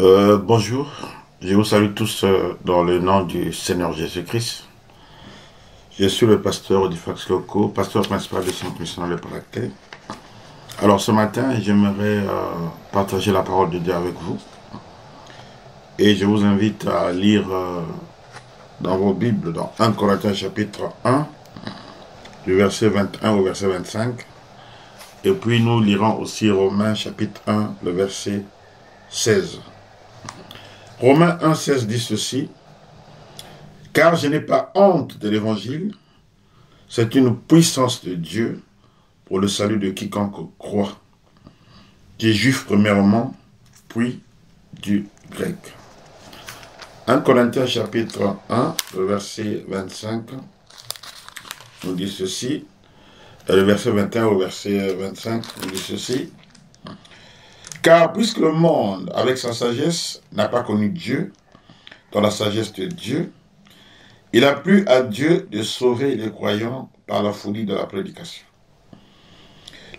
Bonjour, je vous salue tous dans le nom du Seigneur Jésus-Christ. Je suis le pasteur d'Ifax Loco, pasteur principal de Centre Missionnaire pour la Terre. Alors ce matin, j'aimerais partager la parole de Dieu avec vous. Et je vous invite à lire dans vos Bibles, dans 1 Corinthiens chapitre 1, du verset 21 au verset 25. Et puis nous lirons aussi Romains chapitre 1, le verset 16. Romains 1, 16 dit ceci: « Car je n'ai pas honte de l'évangile, c'est une puissance de Dieu pour le salut de quiconque croit, des Juifs premièrement, puis du grec. » 1 Corinthiens chapitre 1, le verset 25, nous dit ceci, et le verset 21 au verset 25 nous dit ceci: « Car puisque le monde, avec sa sagesse, n'a pas connu Dieu, dans la sagesse de Dieu, il a plu à Dieu de sauver les croyants par la folie de la prédication.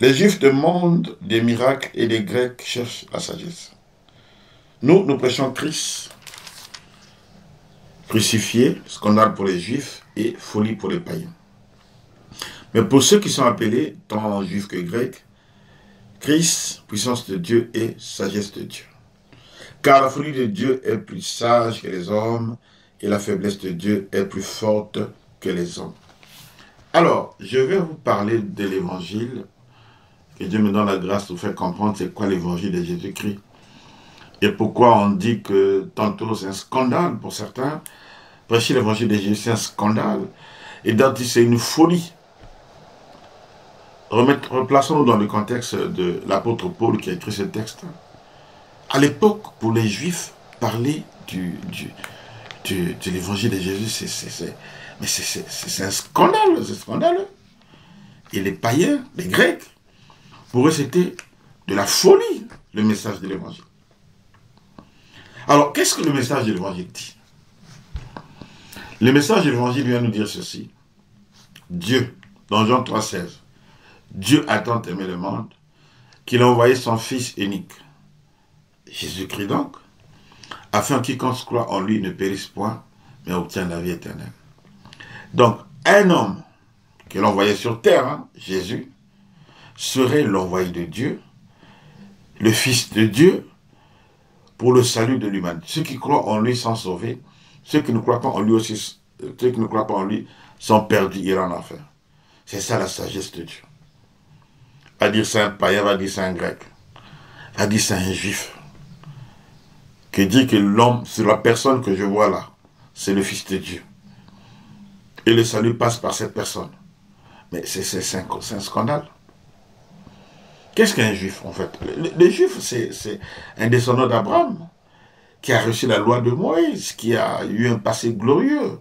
Les Juifs demandent des miracles et les Grecs cherchent la sagesse. Nous prêchons Christ crucifié, scandale pour les Juifs et folie pour les païens. Mais pour ceux qui sont appelés, tant Juifs que Grecs, Christ, puissance de Dieu et sagesse de Dieu. Car la folie de Dieu est plus sage que les hommes, et la faiblesse de Dieu est plus forte que les hommes. » Alors, je vais vous parler de l'évangile, que Dieu me donne la grâce de vous faire comprendre c'est quoi l'évangile de Jésus-Christ. Et pourquoi on dit que tantôt c'est un scandale pour certains. Prêcher l'évangile de Jésus, c'est un scandale. Et d'autres disent c'est une folie. Replaçons-nous dans le contexte de l'apôtre Paul qui a écrit ce texte. À l'époque, pour les Juifs, parler de l'évangile de Jésus, c'est un scandale, c'est scandaleux. Et les païens, les Grecs, pour eux, c'était de la folie, le message de l'évangile. Alors, qu'est-ce que le message de l'évangile dit? Le message de l'évangile vient nous dire ceci. Dieu, dans Jean 3,16, Dieu a tant aimé le monde qu'il a envoyé son Fils unique, Jésus-Christ donc, afin que quiconque croit en lui ne périsse point, mais obtienne la vie éternelle. Donc, un homme que l'on voyait sur terre, Jésus, serait l'envoyé de Dieu, le Fils de Dieu, pour le salut de l'humanité. Ceux qui croient en lui sont sauvés, ceux qui ne croient pas en lui aussi, ceux qui ne croient pas en lui sont perdus, iront en enfer. C'est ça la sagesse de Dieu. Va dire c'est un païen, va dire c'est un grec, va dire c'est un juif, que dit que l'homme, c'est la personne que je vois là, c'est le Fils de Dieu. Et le salut passe par cette personne. Mais c'est un scandale. Qu'est-ce qu'un juif en fait? Le juif, c'est un descendant d'Abraham, qui a reçu la loi de Moïse, qui a eu un passé glorieux,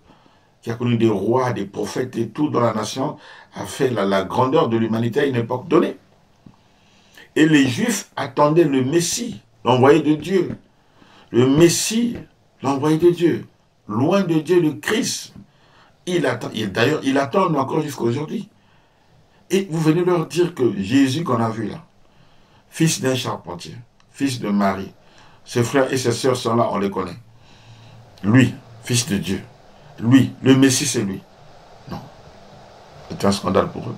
qui a connu des rois, des prophètes et tout dans la nation, a fait la grandeur de l'humanité à une époque donnée. Et les Juifs attendaient le Messie, l'envoyé de Dieu. Le Messie, l'envoyé de Dieu. Loin de Dieu, le Christ. D'ailleurs, il attend encore jusqu'à aujourd'hui. Et vous venez leur dire que Jésus qu'on a vu là, fils d'un charpentier, fils de Marie, ses frères et ses sœurs sont là, on les connaît. Lui, fils de Dieu. Lui, le Messie, c'est lui. Non. C'est un scandale pour eux.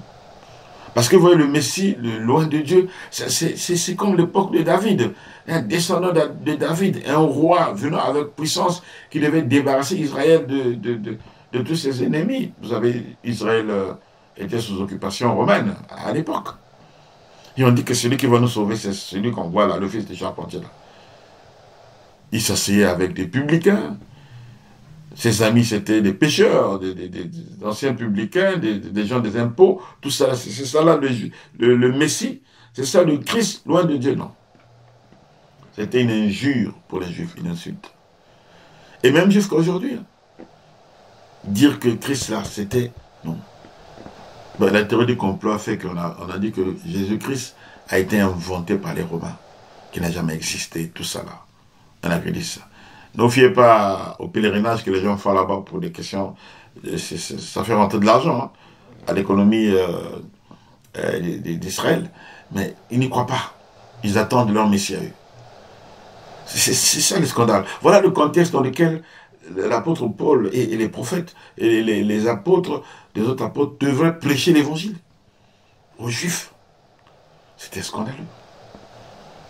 Parce que vous voyez, le Messie, loin de Dieu, c'est comme l'époque de David. Un descendant de David, un roi venant avec puissance qui devait débarrasser Israël de tous ses ennemis. Vous savez, Israël était sous occupation romaine à l'époque. Et on dit que celui qui va nous sauver, c'est celui qu'on voit là, le fils de charpentier là. Il s'asseyait avec des publicains. Ses amis, c'était des pêcheurs, des anciens publicains, des gens des impôts, tout ça, c'est ça là le Messie, c'est ça le Christ, loin de Dieu, non. C'était une injure pour les Juifs, une insulte. Et même jusqu'à aujourd'hui, dire que Christ là, c'était, non. Ben, la théorie du complot a fait qu'on a dit que Jésus-Christ a été inventé par les Romains, qui n'a jamais existé, tout ça là. On a dit ça. Ne vous fiez pas au pèlerinage que les gens font là-bas pour des questions. Ça fait rentrer de l'argent à l'économie d'Israël. Mais ils n'y croient pas. Ils attendent leur Messie à eux. C'est ça le scandale. Voilà le contexte dans lequel l'apôtre Paul et les prophètes et les apôtres, les autres apôtres devraient prêcher l'évangile aux Juifs. C'était scandaleux.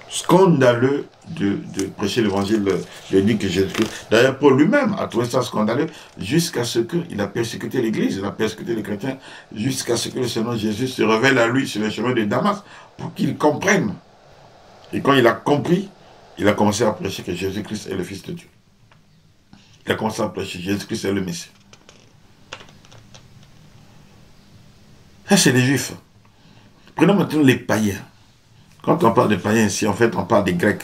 Scandaleux de prêcher l'évangile de dit que Jésus-Christ. D'ailleurs, Paul lui-même a trouvé ça scandaleux jusqu'à ce qu'il a persécuté l'Église, il a persécuté les chrétiens, jusqu'à ce que le Seigneur Jésus se révèle à lui sur le chemin de Damas pour qu'il comprenne. Et quand il a compris, il a commencé à prêcher que Jésus-Christ est le Fils de Dieu. Il a commencé à prêcher Jésus-Christ est le Messie. Ça, c'est les Juifs. Prenons maintenant les païens. Quand on parle de païens ici, en fait, on parle des Grecs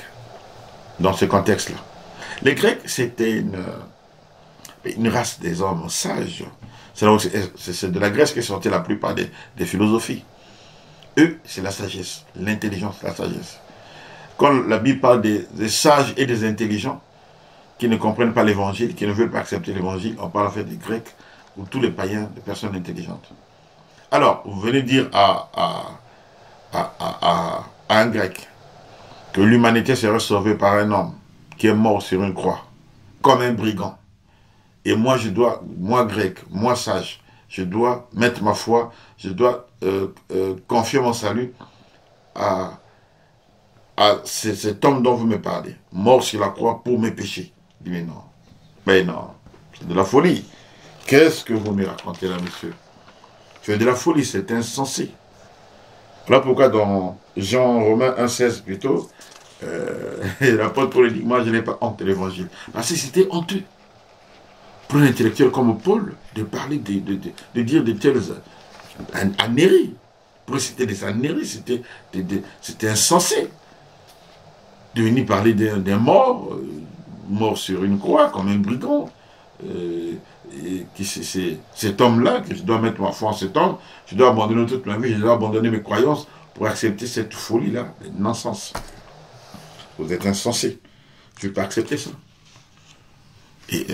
dans ce contexte-là. Les Grecs, c'était une race des hommes sages. C'est de la Grèce qui sortait la plupart des philosophies. Eux, c'est la sagesse, l'intelligence, la sagesse. Quand la Bible parle des sages et des intelligents qui ne comprennent pas l'évangile, qui ne veulent pas accepter l'évangile, on parle en fait des Grecs ou tous les païens, des personnes intelligentes. Alors, vous venez dire à un Grec que l'humanité serait sauvée par un homme qui est mort sur une croix, comme un brigand. Et moi, moi Grec, moi sage, je dois mettre ma foi, je dois confier mon salut à cet homme dont vous me parlez, mort sur la croix pour mes péchés. Il dit, mais non, c'est de la folie. Qu'est-ce que vous me racontez là, monsieur? C'est de la folie, c'est insensé. Voilà pourquoi dans Jean Romains 1,16 plutôt, l'apôtre Paul dit, moi je n'ai pas honte de l'évangile. Parce que c'était honteux pour un intellectuel comme Paul de parler, de dire de telles âneries. Pour eux c'était des âneries, c'était insensé. De venir parler d'un mort, mort sur une croix comme un brigand. Cet homme-là, que je dois mettre ma foi en cet homme, je dois abandonner toute ma vie, je dois abandonner mes croyances pour accepter cette folie-là, non-sens. Vous êtes insensé. Je ne vais pas accepter ça. Et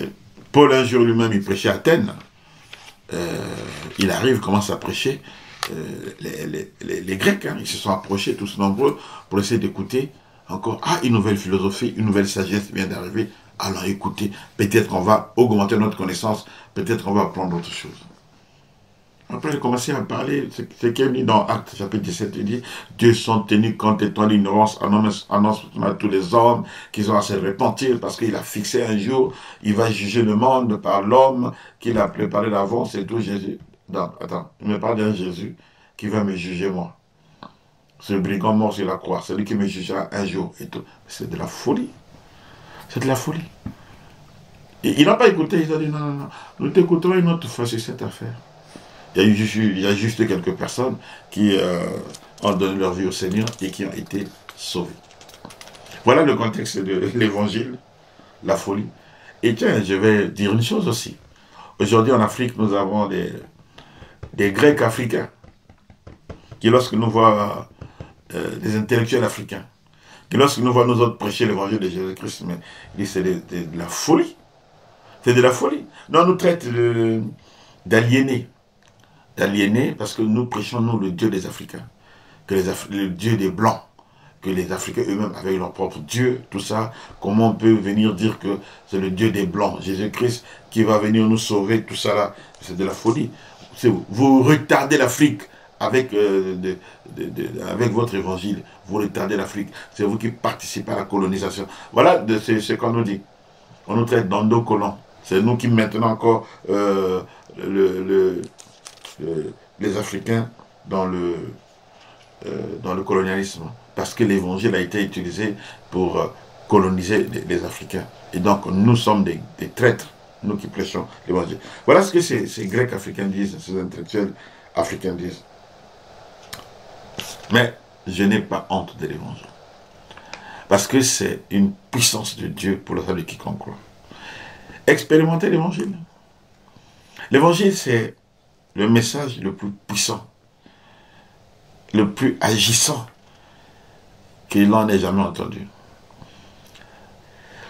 Paul, un jour lui-même, il prêchait à Athènes. Il arrive, commence à prêcher. Les Grecs, hein, ils se sont approchés tous nombreux pour essayer d'écouter encore. Ah, une nouvelle philosophie, une nouvelle sagesse vient d'arriver. Alors écoutez, peut-être qu'on va augmenter notre connaissance, peut-être qu'on va apprendre autre chose. Après, il a commencé à parler, ce qui est mis dans Actes chapitre 17, il dit, Dieu sont tenus compte de ton ignorance, annonce à tous les hommes qu'ils ont à se repentir, parce qu'il a fixé un jour, il va juger le monde par l'homme qu'il a préparé d'avant, c'est tout Jésus. Non, attends, il me parle d'un Jésus qui va me juger moi. Ce brigand mort sur la croix, celui qui me jugera un jour et tout. C'est de la folie. C'est de la folie. Et il n'a pas écouté, il a dit non, nous t'écouterons une autre fois sur cette affaire. Il y a juste quelques personnes qui ont donné leur vie au Seigneur et qui ont été sauvées. Voilà le contexte de l'évangile, la folie. Et tiens, je vais dire une chose aussi. Aujourd'hui en Afrique, nous avons des Grecs africains qui, lorsque nous voient des intellectuels africains, que lorsque nous voyons nous autres prêcher l'évangile de Jésus-Christ, mais c'est de la folie. C'est de la folie. Non, on nous traite d'aliénés. D'aliénés parce que nous prêchons, nous, le Dieu des Africains. Le Dieu des Blancs. Que les Africains eux-mêmes, avec leur propre Dieu, tout ça, comment on peut venir dire que c'est le Dieu des Blancs, Jésus-Christ, qui va venir nous sauver, tout ça là, c'est de la folie. Vous retardez l'Afrique avec votre évangile, vous retardez l'Afrique. C'est vous qui participez à la colonisation. Voilà ce qu'on nous dit. On nous traite d'endocolons. C'est nous qui maintenant encore les Africains dans le colonialisme. Parce que l'évangile a été utilisé pour coloniser les Africains. Et donc nous sommes des traîtres, nous qui prêchons l'évangile. Voilà ce que ces Grecs africains disent, ces intellectuels africains disent. Mais je n'ai pas honte de l'évangile. Parce que c'est une puissance de Dieu pour le salut de quiconque croit. Expérimentez l'évangile. L'évangile, c'est le message le plus puissant, le plus agissant que l'on ait jamais entendu.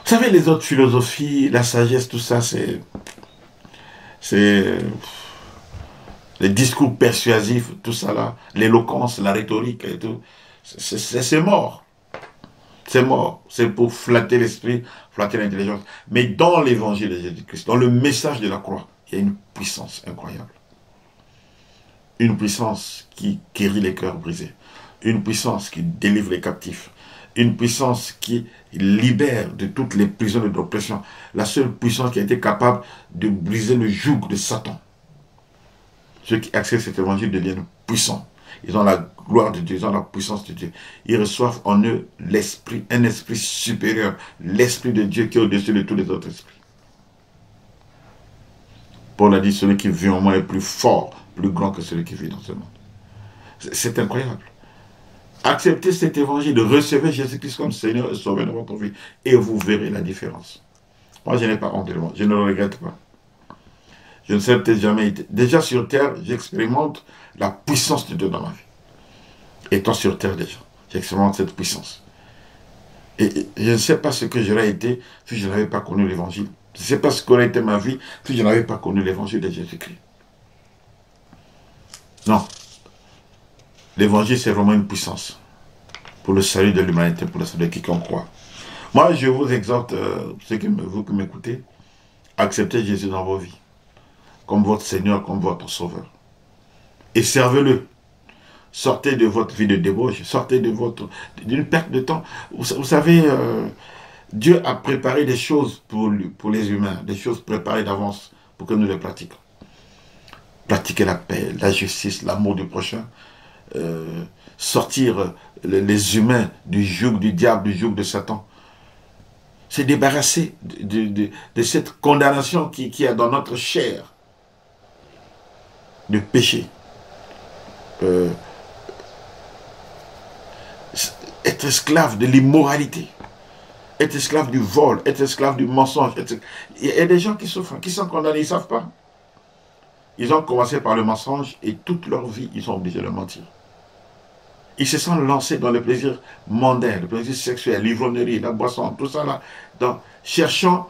Vous savez, les autres philosophies, la sagesse, tout ça, c'est les discours persuasifs, tout ça là, l'éloquence, la rhétorique et tout, c'est mort. C'est mort. C'est pour flatter l'esprit, flatter l'intelligence. Mais dans l'évangile de Jésus-Christ, dans le message de la croix, il y a une puissance incroyable. Une puissance qui guérit les cœurs brisés. Une puissance qui délivre les captifs. Une puissance qui libère de toutes les prisons de l'oppression. La seule puissance qui a été capable de briser le joug de Satan. Ceux qui acceptent cet évangile deviennent puissants. Ils ont la gloire de Dieu, ils ont la puissance de Dieu. Ils reçoivent en eux l'esprit, un esprit supérieur. L'esprit de Dieu qui est au-dessus de tous les autres esprits. Paul a dit, celui qui vit en moi est plus fort, plus grand que celui qui vit dans ce monde. C'est incroyable. Acceptez cet évangile, recevez Jésus-Christ comme Seigneur et Sauveur de votre vie, et vous verrez la différence. Moi, je n'ai pas honte de moi, je ne le regrette pas. Je ne sais peut-être jamais été. Déjà sur terre, j'expérimente la puissance de Dieu dans ma vie. Étant sur terre déjà, j'expérimente cette puissance. Et je ne sais pas ce que j'aurais été si je n'avais pas connu l'évangile. Je ne sais pas ce qu'aurait été ma vie si je n'avais pas connu l'évangile de Jésus-Christ. Non. L'évangile, c'est vraiment une puissance pour le salut de l'humanité, pour le salut de quiconque croit. Moi, je vous exhorte, vous qui m'écoutez, acceptez Jésus dans vos vies, comme votre Seigneur, comme votre Sauveur. Et servez-le. Sortez de votre vie de débauche, sortez d'une perte de temps. Vous savez, Dieu a préparé des choses pour les humains, des choses préparées d'avance pour que nous les pratiquions. Pratiquer la paix, la justice, l'amour du prochain. Sortir les humains du joug du diable, du joug de Satan. Se débarrasser de cette condamnation qui est dans notre chair de péché. Être esclave de l'immoralité, être esclave du vol, être esclave du mensonge. Il y a des gens qui souffrent, qui sont condamnés, ils ne savent pas. Ils ont commencé par le mensonge et toute leur vie, ils sont obligés de mentir. Ils se sont lancés dans le plaisir mondain, le plaisir sexuel, l'ivrognerie, la boisson, tout ça là, cherchant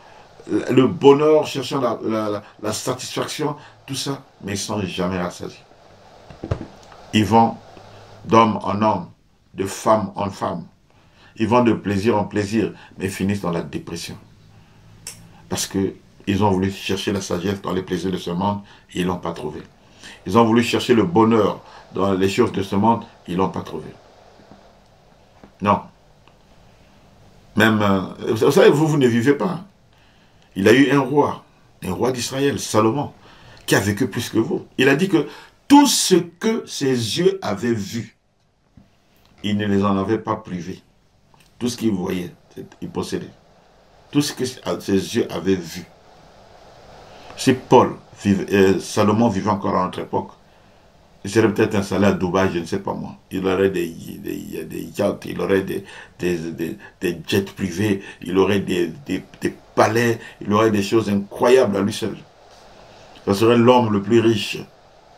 le bonheur, cherchant la satisfaction, tout ça, mais ils ne sont jamais rassasiés. Ils vont d'homme en homme, de femme en femme. Ils vont de plaisir en plaisir, mais finissent dans la dépression. Parce qu'ils ont voulu chercher la sagesse dans les plaisirs de ce monde, et ils ne l'ont pas trouvé. Ils ont voulu chercher le bonheur dans les choses de ce monde, ils ne l'ont pas trouvé. Non. Même, vous savez, vous ne vivez pas. Il a eu un roi d'Israël, Salomon, qui a vécu plus que vous. Il a dit que tout ce que ses yeux avaient vu, il ne les en avait pas privés. Tout ce qu'il voyait, il possédait. Tout ce que ses yeux avaient vu. Si Salomon vivait encore à notre époque, il serait peut-être installé à Dubaï, je ne sais pas moi. Il aurait des yachts, il aurait des jets privés, il aurait des palais, il aurait des choses incroyables à lui seul. Ce serait l'homme le plus riche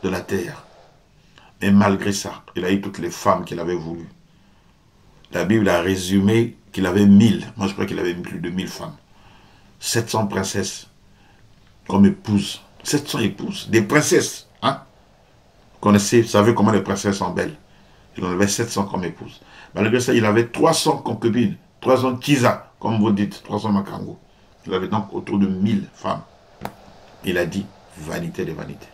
de la terre. Et malgré ça, il a eu toutes les femmes qu'il avait voulues. La Bible a résumé qu'il avait 1000, moi je crois qu'il avait plus de 1000 femmes. 700 princesses comme épouses. 700 épouses, des princesses, hein? Vous savez comment les princesses sont belles. Il en avait 700 comme épouses. Malgré ça, il avait 300 concubines, 300 kisa, comme vous dites, 300 makango. Il avait donc autour de 1000 femmes. Il a dit, vanité des vanités.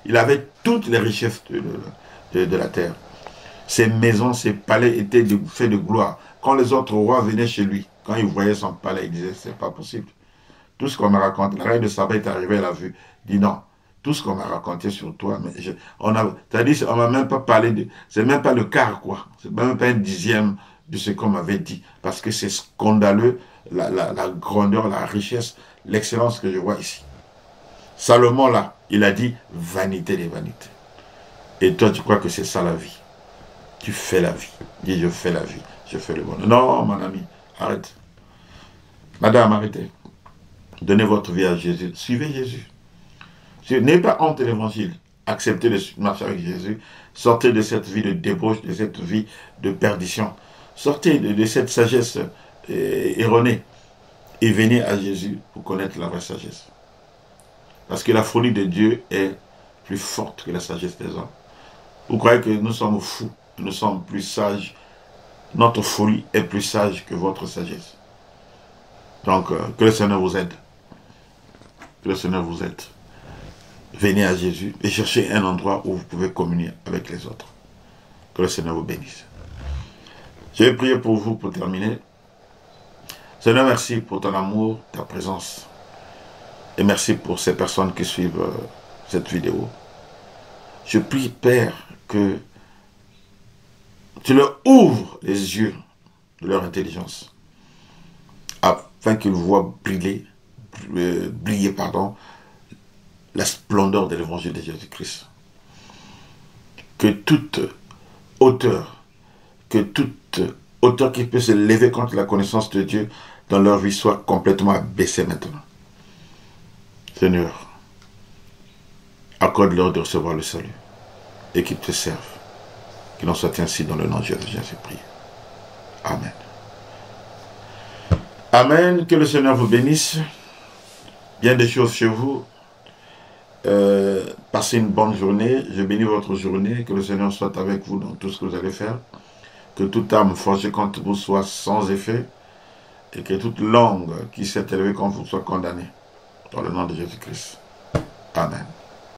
Il avait toutes les richesses de la terre. Ses maisons, ses palais étaient faits de gloire. Quand les autres rois venaient chez lui, quand ils voyaient son palais, ils disaient, c'est pas possible. Tout ce qu'on m'a raconté, la reine de Saba est arrivée, elle a vu, dit non. Tout ce qu'on m'a raconté sur toi, on m'a même pas parlé c'est même pas le quart, quoi. C'est même pas un dixième de ce qu'on m'avait dit. Parce que c'est scandaleux, la grandeur, la richesse, l'excellence que je vois ici. Salomon, là, il a dit, vanité des vanités. Et toi, tu crois que c'est ça la vie. Tu fais la vie. Dis, je fais la vie. Je fais le bonheur. Non, mon ami, arrête. Madame, arrêtez. Donnez votre vie à Jésus. Suivez Jésus. N'ayez pas honte de l'évangile. Acceptez de marcher avec Jésus. Sortez de cette vie de débauche, de cette vie de perdition. Sortez de cette sagesse erronée. Et venez à Jésus pour connaître la vraie sagesse. Parce que la folie de Dieu est plus forte que la sagesse des hommes. Vous croyez que nous sommes fous, nous sommes plus sages Notre folie est plus sage que votre sagesse. Donc, que le Seigneur vous aide. Que le Seigneur vous aide. Venez à Jésus et cherchez un endroit où vous pouvez communier avec les autres. Que le Seigneur vous bénisse. Je vais prier pour vous pour terminer. Seigneur, merci pour ton amour, ta présence. Et merci pour ces personnes qui suivent cette vidéo. Je prie, Père, que tu leur ouvres les yeux de leur intelligence, afin qu'ils voient briller, la splendeur de l'évangile de Jésus-Christ. Que toute hauteur qui peut se lever contre la connaissance de Dieu dans leur vie soit complètement abaissée maintenant. Seigneur, accorde-leur de recevoir le salut et qu'ils te servent. Qu'il en soit ainsi dans le nom de Jésus, j'ai prié. Amen. Amen. Que le Seigneur vous bénisse. Bien des choses chez vous. Passez une bonne journée. Je bénis votre journée. Que le Seigneur soit avec vous dans tout ce que vous allez faire. Que toute âme forgée contre vous soit sans effet. Et que toute langue qui s'est élevée contre vous soit condamnée. Dans le nom de Jésus-Christ. Amen.